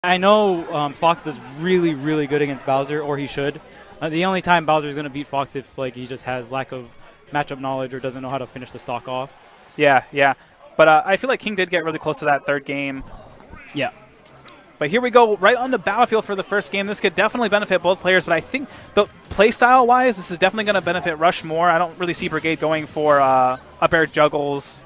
I know Fox is really, really good against Bowser, or he should. The only time Bowser is going to beat Fox if like he just has lack of matchup knowledge or doesn't know how to finish the stock off. Yeah, yeah. But I feel like King did get really close to that third game. Yeah. But here we go, right on the battlefield for the first game. This could definitely benefit both players, but I think the playstyle-wise, this is definitely going to benefit Rush more. I don't really see Brigade going for up air juggles.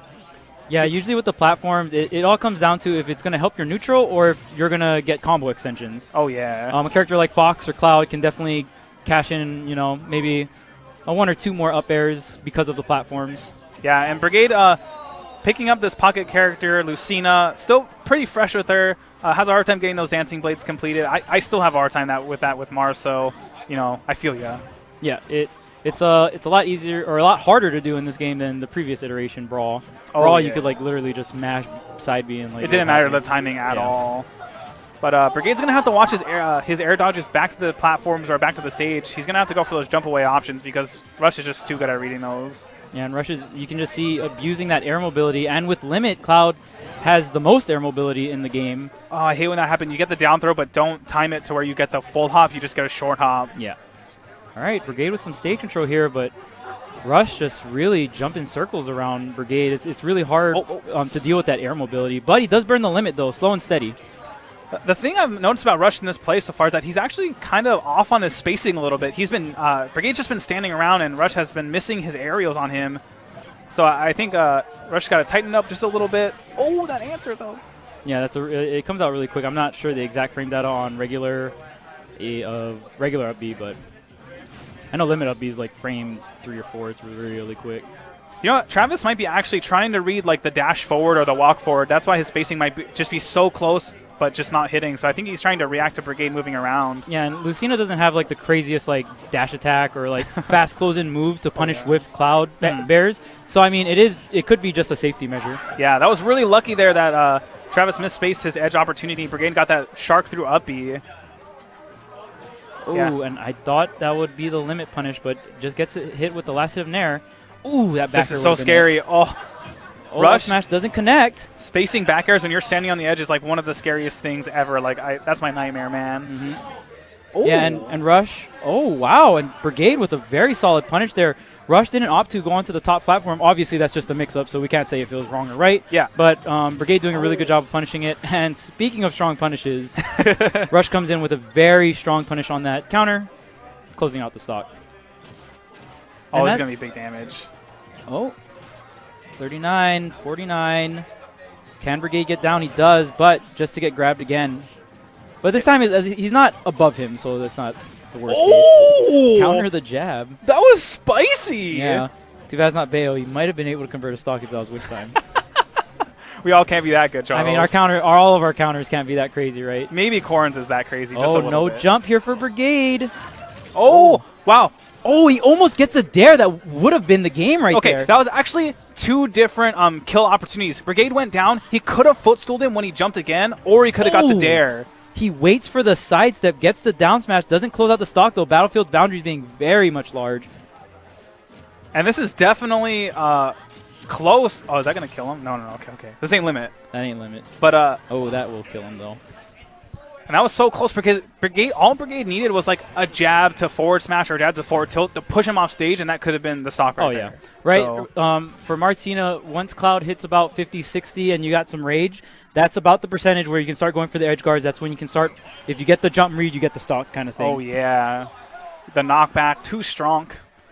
Yeah, usually with the platforms, it all comes down to if it's going to help your neutral or if you're going to get combo extensions. Oh, yeah. A character like Fox or Cloud can definitely cash in, you know, maybe one or two more up airs because of the platforms. Yeah, and Brigade picking up this pocket character, Lucina, still pretty fresh with her. Has a hard time getting those dancing blades completed. I still have a hard time with Mars, so, you know, I feel ya. Yeah, it's a lot easier or a lot harder to do in this game than the previous iteration Brawl. Oh, Brawl, yeah. you could like literally just mash side B and like. It didn't matter the timing at all. But Brigade's gonna have to watch his air dodges back to the platforms or back to the stage. He's gonna have to go for those jump away options because Rush is just too good at reading those. Yeah, and Rush is, you can just see abusing that air mobility, and with Limit, Cloud has the most air mobility in the game. Oh, I hate when that happens. You get the down throw, but don't time it to where you get the full hop. You just get a short hop. Yeah. All right, Brigade with some stage control here, but Rush just really jumping circles around Brigade. It's really hard to deal with that air mobility, but he does burn the limit, though, slow and steady. The thing I've noticed about Rush in this play so far is that he's actually kind of off on his spacing a little bit. He's been Brigade's just been standing around, and Rush has been missing his aerials on him. So I think Rush got to tighten up just a little bit. Oh, that answer though. Yeah, it comes out really quick. I'm not sure the exact frame data on regular up B, but I know limit up B is like frame 3 or 4. It's really, really quick. You know what? Travis might be actually trying to read like the dash forward or the walk forward. That's why his spacing might just be so close, but just not hitting. So I think he's trying to react to Brigade moving around. Yeah, and Lucina doesn't have like the craziest like dash attack or like fast close-in move to punish with Cloud bears. So I mean, it could be just a safety measure. Yeah, that was really lucky there that Travis misspaced his edge opportunity. Brigade got that shark through up B. Ooh, yeah. And I thought that would be the limit punish, but just gets it hit with the last hit of Nair. Ooh, that back. This is so scary. Oh, Rush smash doesn't connect. Spacing back airs when you're standing on the edge is like one of the scariest things ever. Like that's my nightmare, man. Yeah, and Rush. Oh, wow. And Brigade with a very solid punish there. Rush didn't opt to go onto the top platform. Obviously, that's just a mix-up, so we can't say if it was wrong or right. Yeah. But Brigade doing a really good job of punishing it. And speaking of strong punishes, Rush comes in with a very strong punish on that counter, closing out the stock. Oh, this is going to be big damage. Oh, 39, 49. Can Brigade get down? He does, but just to get grabbed again. But this time he's not above him, so that's not the worst case. Counter the jab. That was spicy. Yeah. Too bad it's not Bayo. He might have been able to convert a stock if that was Witch Time. We all can't be that good, Charles. I mean, all of our counters can't be that crazy, right? Maybe Corrin's is that crazy. Just a little no bit. jump here for Brigade. Oh, wow. Oh, he almost gets a dare that would have been the game right there. Okay, that was actually two different kill opportunities. Brigade went down. He could have footstooled him when he jumped again, or he could have got the dare. He waits for the sidestep, gets the down smash, doesn't close out the stock, though. Battlefield boundaries being very much large. And this is definitely close. Oh, is that going to kill him? No. Okay. This ain't limit. That ain't limit. But oh, that will kill him, though. And that was so close because all Brigade needed was like a jab to forward smash or a jab to forward tilt to push him off stage, and that could have been the stock right there. Right. So, for Martina, once Cloud hits about 50, 60, and you got some rage, that's about the percentage where you can start going for the edge guards. That's when you can start, if you get the jump read, you get the stock kind of thing. Oh, yeah. The knockback, too strong.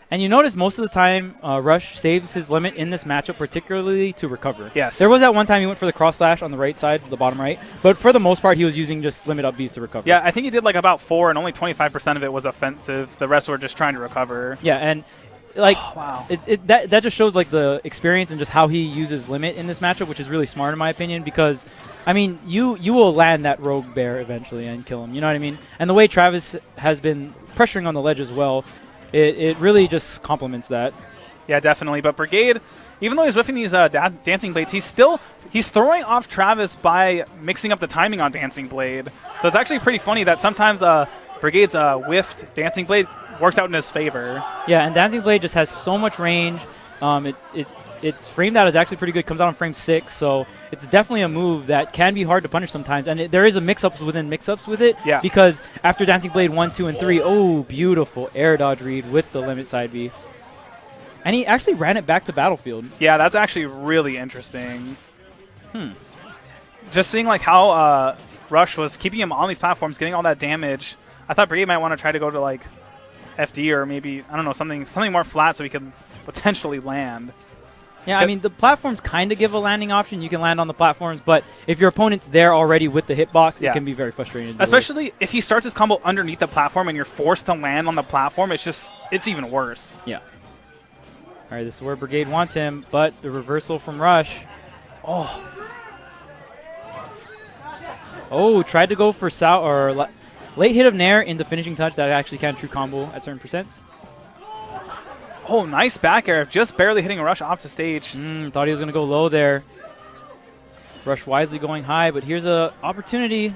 And you notice most of the time, Rush saves his limit in this matchup, particularly to recover. Yes. There was that one time he went for the cross slash on the right side, the bottom right. But for the most part, he was using just limit up Bs to recover. Yeah, I think he did like about 4, and only 25% of it was offensive. The rest were just trying to recover. Yeah, and like wow. that just shows like the experience and just how he uses limit in this matchup, which is really smart in my opinion. Because, I mean, you will land that rogue bear eventually and kill him. You know what I mean? And the way Travis has been pressuring on the ledge as well, it really just complements that. Yeah, definitely. But Brigade, even though he's whiffing these Dancing Blades, he's throwing off Travis by mixing up the timing on Dancing Blade. So it's actually pretty funny that sometimes Brigade's whiffed Dancing Blade works out in his favor. Yeah, and Dancing Blade just has so much range. its framed out is actually pretty good. Comes out on frame 6, so it's definitely a move that can be hard to punish sometimes. And there is a mix-ups within mix-ups with it. Yeah. Because after Dancing Blade 1, 2, and 3, oh, beautiful air dodge read with the limit side B. And he actually ran it back to Battlefield. Yeah, that's actually really interesting. Just seeing like how Rush was keeping him on these platforms, getting all that damage. I thought Brigade might want to try to go to like FD or maybe, I don't know, something more flat so he could potentially land. Yeah, I mean, the platforms kind of give a landing option. You can land on the platforms, but if your opponent's there already with the hitbox, it can be very frustrating. Especially if he starts his combo underneath the platform and you're forced to land on the platform, it's even worse. Yeah. All right, this is where Brigade wants him, but the reversal from Rush. Oh, tried to go for late hit of Nair into finishing touch. That actually can true combo at certain percents. Oh, nice back air. Just barely hitting Rush off the stage. Thought he was going to go low there. Rush wisely going high, but here's an opportunity.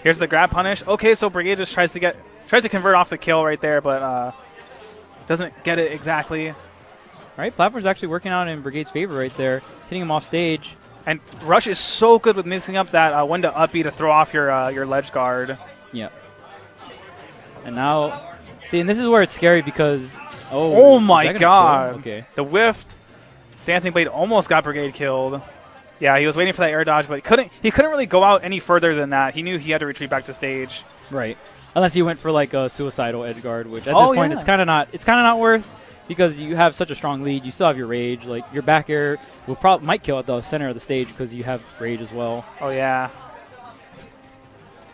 Here's the grab punish. Okay, so Brigade just tries to convert off the kill right there, but doesn't get it exactly. All right, platform's actually working out in Brigade's favor right there, hitting him off stage. And Rush is so good with mixing up that one to up B to throw off your ledge guard. Yeah. And now, see, and this is where it's scary because oh my god! Okay. The whiffed Dancing Blade almost got Brigade killed. Yeah, he was waiting for that air dodge, but he couldn't really go out any further than that. He knew he had to retreat back to stage. Right. Unless he went for like a suicidal edge guard, which at this point it's kind of not worth, because you have such a strong lead. You still have your rage. Like your back air might kill at the center of the stage because you have rage as well. Oh yeah.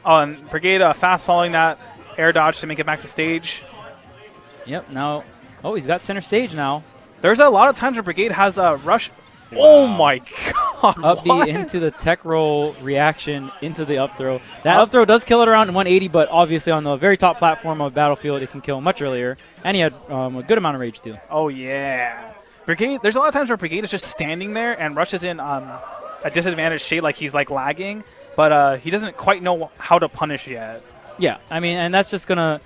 Oh, and Brigade fast following that air dodge to make it back to stage. Yep. Now, he's got center stage now. There's a lot of times where Brigade has a Rush. Wow. Oh my god! Up B into the tech roll reaction into the up throw. That up throw does kill it around 180, but obviously on the very top platform of Battlefield, it can kill much earlier. And he had a good amount of rage too. Oh yeah, Brigade. There's a lot of times where Brigade is just standing there and Rush is in a disadvantaged state, like he's like lagging, but he doesn't quite know how to punish yet. Yeah, I mean, and that's gonna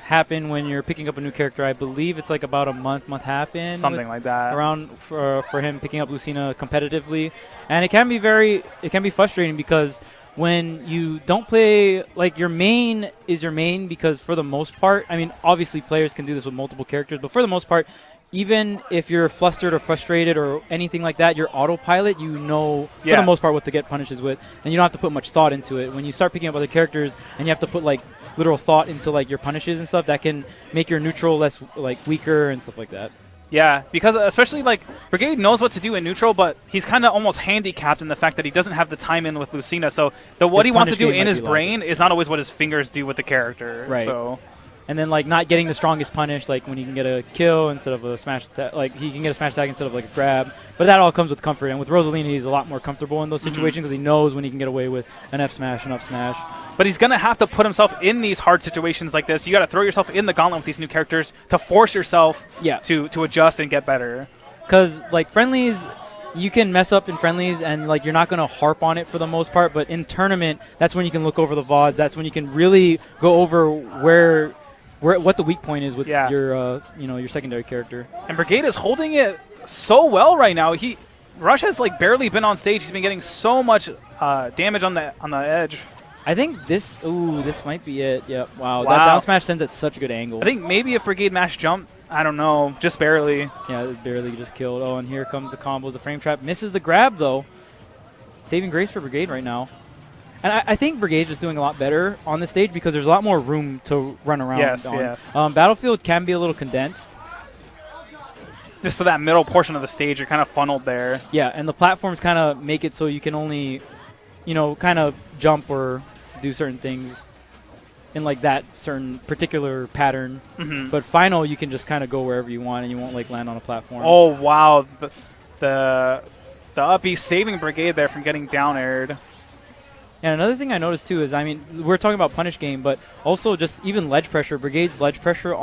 happen when you're picking up a new character. I believe it's like about a month and a half in, something like that, around for him picking up Lucina competitively, and it can be frustrating because when you don't play, like, your main is your main, because for the most part, I mean, obviously players can do this with multiple characters, but for the most part, even if you're flustered or frustrated or anything like that, your autopilot, you know, for the most part, what to get punishes with, and you don't have to put much thought into it. When you start picking up other characters and you have to put, like, literal thought into, like, your punishes and stuff, that can make your neutral less, like, weaker and stuff like that. Yeah, because especially, like, Brigade knows what to do in neutral, but he's kind of almost handicapped in the fact that he doesn't have the time in with Lucina, so what he wants to do in his brain is not always what his fingers do with the character. Right. So. And then, like, not getting the strongest punish, like when he can get a kill instead of a smash attack, like he can get a smash attack instead of like a grab. But that all comes with comfort. And with Rosalina, he's a lot more comfortable in those situations because he knows when he can get away with an F smash, an up smash. But he's going to have to put himself in these hard situations like this. You got to throw yourself in the gauntlet with these new characters to force yourself to adjust and get better. Because, like, friendlies, you can mess up in friendlies and, like, you're not going to harp on it for the most part. But in tournament, that's when you can look over the VODs. That's when you can really go over what the weak point is with your your secondary character. And Brigade is holding it so well right now. Rush has, like, barely been on stage. He's been getting so much damage on the edge. I think this might be it. Yep. Wow. That down smash sends at such a good angle. I think maybe if Brigade mash jump, I don't know, just barely. Yeah, it barely just killed. Oh, and here comes the combos. The frame trap misses the grab though. Saving grace for Brigade right now. And I think Brigade's just doing a lot better on the stage because there's a lot more room to run around. Yes. Battlefield can be a little condensed. Just so that middle portion of the stage, you're kind of funneled there. Yeah, and the platforms kind of make it so you can only, kind of jump or do certain things in, like, that certain particular pattern. But final, you can just kind of go wherever you want and you won't, like, land on a platform. Oh, wow. The up B saving Brigade there from getting down aired. And another thing I noticed, too, is, I mean, we're talking about punish game, but also just even ledge pressure. Brigade's ledge pressure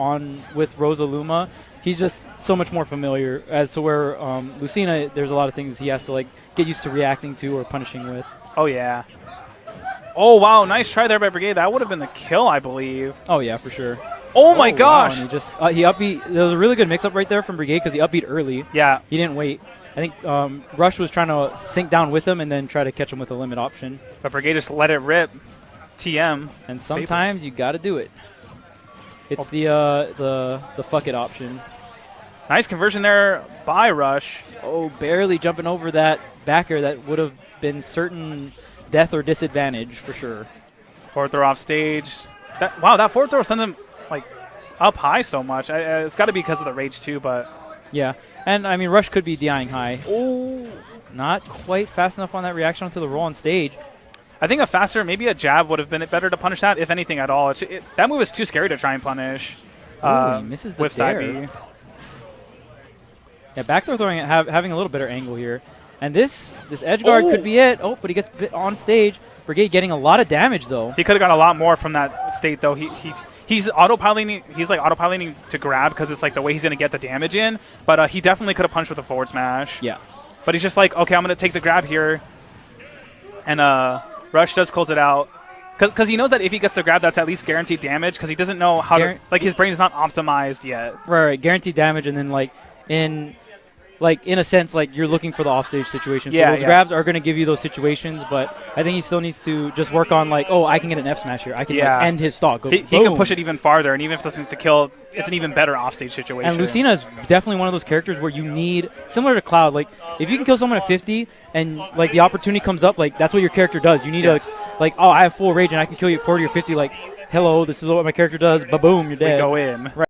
with Rosaluma, he's just so much more familiar, as to where Lucina, there's a lot of things he has to, like, get used to reacting to or punishing with. Oh, yeah. Oh, wow. Nice try there by Brigade. That would have been the kill, I believe. Oh, yeah, for sure. Oh my wow, gosh! and he just he upbeat. There was a really good mix-up right there from Brigade because he upbeat early. Yeah. He didn't wait. I think Rush was trying to sink down with him and then try to catch him with a limit option. But Brigade just let it rip. TM. And sometimes you got to do it. It's the fuck it option. Nice conversion there by Rush. Oh, barely jumping over that backer that would have been certain death or disadvantage for sure. Forward throw off stage. Wow, that forward throw sends him like up high so much. It's got to be because of the rage too, but yeah. And I mean, Rush could be DIing high. Oh, not quite fast enough on that reaction onto the roll on stage. I think a faster, maybe a jab would have been better to punish that, if anything at all. That move is too scary to try and punish. He misses the with side dare. B. Yeah, back throw throwing having a little better angle here. And this edge guard could be it. Oh, but he gets bit on stage. Brigade getting a lot of damage, though. He could have got a lot more from that state, though. He's autopiloting. He's like autopiloting to grab because it's like the way he's going to get the damage in. But he definitely could have punched with a forward smash. Yeah. But he's just like, okay, I'm going to take the grab here. And Rush does close it out. Because he knows that if he gets the grab, that's at least guaranteed damage. Because he doesn't know how to, like, his brain is not optimized yet. Right. Guaranteed damage, and then in a sense, like you're looking for the offstage situation. So those grabs are going to give you those situations, but I think he still needs to just work on like, oh, I can get an F smash here. I can like, end his stock. He can push it even farther, and even if it doesn't get the kill, it's an even better offstage situation. And Lucina is definitely one of those characters where you need, similar to Cloud, like if you can kill someone at 50 and like the opportunity comes up, like that's what your character does. You need to like, oh, I have full rage and I can kill you at 40 or 50. Like, hello, this is what my character does. Ba boom, you're dead. We go in. Right.